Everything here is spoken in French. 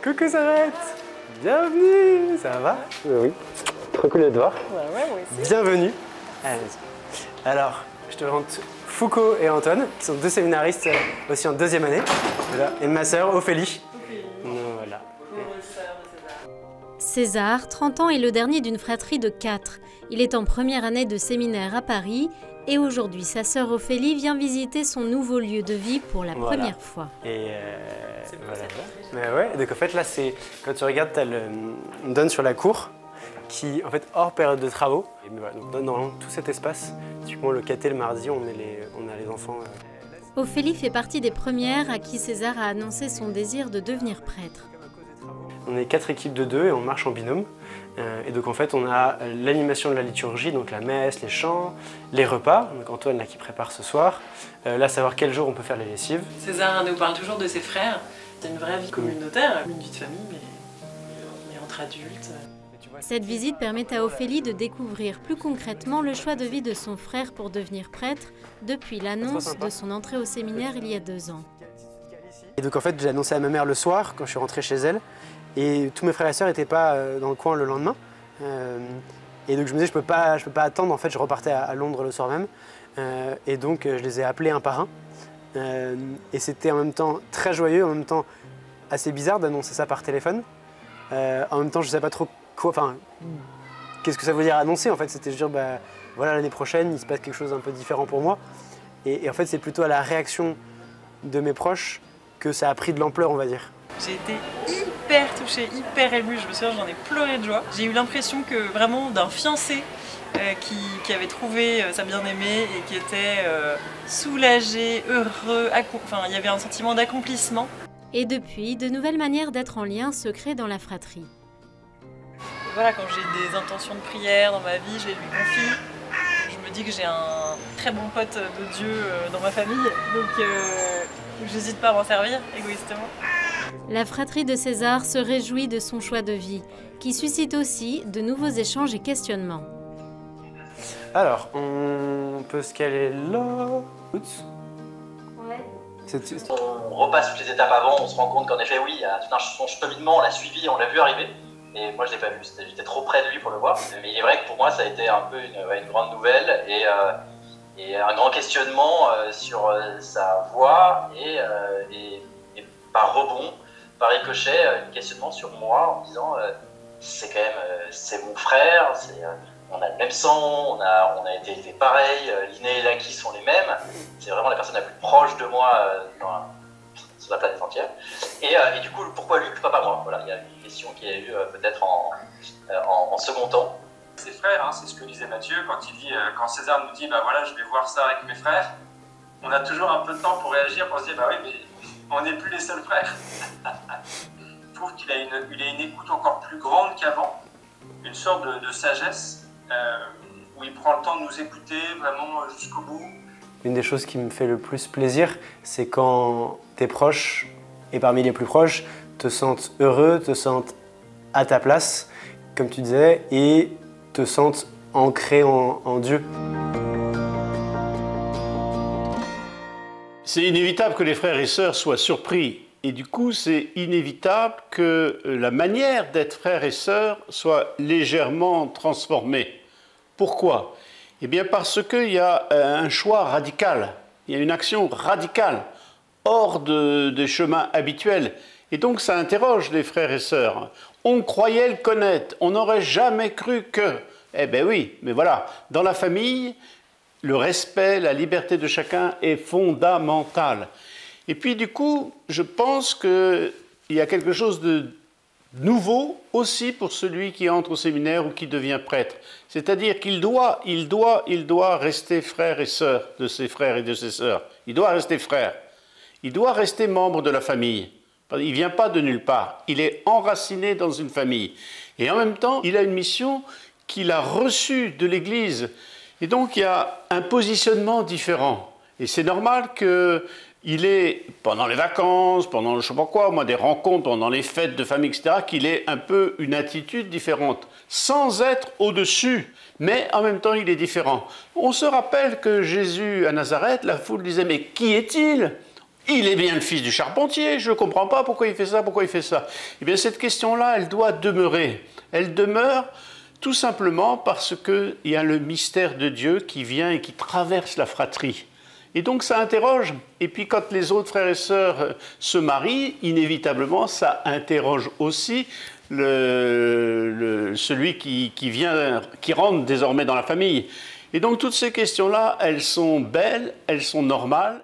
Coucou Sarette. Bienvenue. Ça va? Oui. Trop cool de te voir. Ouais, moi aussi. Bienvenue. Alors, je te présente Foucault et Antoine, qui sont deux séminaristes aussi en deuxième année. Voilà. Et ma sœur Ophélie. Voilà. César, 30 ans, est le dernier d'une fratrie de 4. Il est en première année de séminaire à Paris et aujourd'hui, sa sœur Ophélie vient visiter son nouveau lieu de vie pour la première fois. Et voilà. Mais ouais, donc en fait là, c'est quand tu regardes, tu as une donne sur la cour qui, en fait, hors période de travaux. Et voilà, donc dans tout cet espace, typiquement le caté le mardi, on a les enfants. Ophélie fait partie des premières à qui César a annoncé son désir de devenir prêtre. On est 4 équipes de 2 et on marche en binôme. Et donc en fait on a l'animation de la liturgie, donc la messe, les chants, les repas, donc Antoine là qui prépare ce soir, là savoir quel jour on peut faire les lessives. César nous parle toujours de ses frères, c'est une vraie vie communautaire, une vie de famille mais entre adultes. Cette visite permet à Ophélie de découvrir plus concrètement le choix de vie de son frère pour devenir prêtre depuis l'annonce de son entrée au séminaire il y a 2 ans. Et donc en fait j'ai annoncé à ma mère le soir quand je suis rentré chez elle. Et tous mes frères et sœurs n'étaient pas dans le coin le lendemain. Et donc je me disais, je peux pas attendre. En fait, je repartais à Londres le soir même. Et donc je les ai appelés un par un. Et c'était en même temps très joyeux, en même temps assez bizarre d'annoncer ça par téléphone. En même temps, je ne savais pas trop quoi, enfin, qu'est-ce que ça veut dire annoncer. En fait, c'était dire, bah, voilà, l'année prochaine, il se passe quelque chose d'un peu différent pour moi. Et en fait, c'est plutôt à la réaction de mes proches que ça a pris de l'ampleur, on va dire. J'ai été hyper touchée, hyper émue, je me souviens, j'en ai pleuré de joie. J'ai eu l'impression que vraiment d'un fiancé qui avait trouvé sa bien-aimée et qui était soulagé, heureux, enfin il y avait un sentiment d'accomplissement. Et depuis, de nouvelles manières d'être en lien se créent dans la fratrie. Voilà, quand j'ai des intentions de prière dans ma vie, je les lui confie. Je me dis que j'ai un très bon pote de Dieu dans ma famille, donc j'hésite pas à m'en servir égoïstement. La fratrie de César se réjouit de son choix de vie, qui suscite aussi de nouveaux échanges et questionnements. Alors, on peut se caler là. Oups. Ouais. On repasse toutes les étapes avant, on se rend compte qu'en effet, oui, il y a tout son cheminement, on l'a suivi, on l'a vu arriver. Et moi, je ne l'ai pas vu, j'étais trop près de lui pour le voir. Mais il est vrai que pour moi, ça a été un peu une grande nouvelle et un grand questionnement sur sa voix et par rebond, par ricochet, un questionnement sur moi en me disant c'est quand même c'est mon frère, on a le même sang, on a été élevés pareil, l'inné et l'acquis sont les mêmes, c'est vraiment la personne la plus proche de moi sur la planète entière. Et du coup, pourquoi lui, pourquoi pas moi? Voilà, il y a une question qui a eu peut-être en second temps. Ses frères, hein, c'est ce que disait Mathieu quand il dit, quand César nous dit bah voilà, je vais voir ça avec mes frères, on a toujours un peu de temps pour réagir, pour se dire bah oui, mais on n'est plus les seuls frères. Je trouve qu'il a une écoute encore plus grande qu'avant, une sorte de sagesse où il prend le temps de nous écouter vraiment jusqu'au bout. Une des choses qui me fait le plus plaisir, c'est quand tes proches, et parmi les plus proches, te sentent heureux, te sentent à ta place, comme tu disais, et te sentent ancré en Dieu. C'est inévitable que les frères et sœurs soient surpris. Et du coup, c'est inévitable que la manière d'être frères et sœurs soit légèrement transformée. Pourquoi? Eh bien parce qu'il y a un choix radical, il y a une action radicale, hors des chemins habituels. Et donc ça interroge les frères et sœurs. On croyait le connaître, on n'aurait jamais cru que... Eh bien oui, mais voilà, dans la famille, le respect, la liberté de chacun est fondamental. Et puis du coup, je pense qu'il y a quelque chose de nouveau aussi pour celui qui entre au séminaire ou qui devient prêtre. C'est-à-dire qu'il doit rester frère et sœur de ses frères et de ses sœurs. Il doit rester frère. Il doit rester membre de la famille. Il ne vient pas de nulle part. Il est enraciné dans une famille. Et en même temps, il a une mission qu'il a reçue de l'Église. Et donc, il y a un positionnement différent. Et c'est normal qu'il ait, pendant les vacances, pendant je ne sais pas quoi, moi, des rencontres, pendant les fêtes de famille, etc., qu'il ait un peu une attitude différente, sans être au-dessus, mais en même temps, il est différent. On se rappelle que Jésus, à Nazareth, la foule disait « Mais qui est-il » Il est bien le fils du charpentier, je ne comprends pas pourquoi il fait ça, pourquoi il fait ça. Eh bien, cette question-là, elle doit demeurer. Elle demeure tout simplement parce qu'il y a le mystère de Dieu qui vient et qui traverse la fratrie. Et donc, ça interroge. Et puis, quand les autres frères et sœurs se marient, inévitablement, ça interroge aussi celui qui rentre désormais dans la famille. Et donc, toutes ces questions-là, elles sont belles, elles sont normales.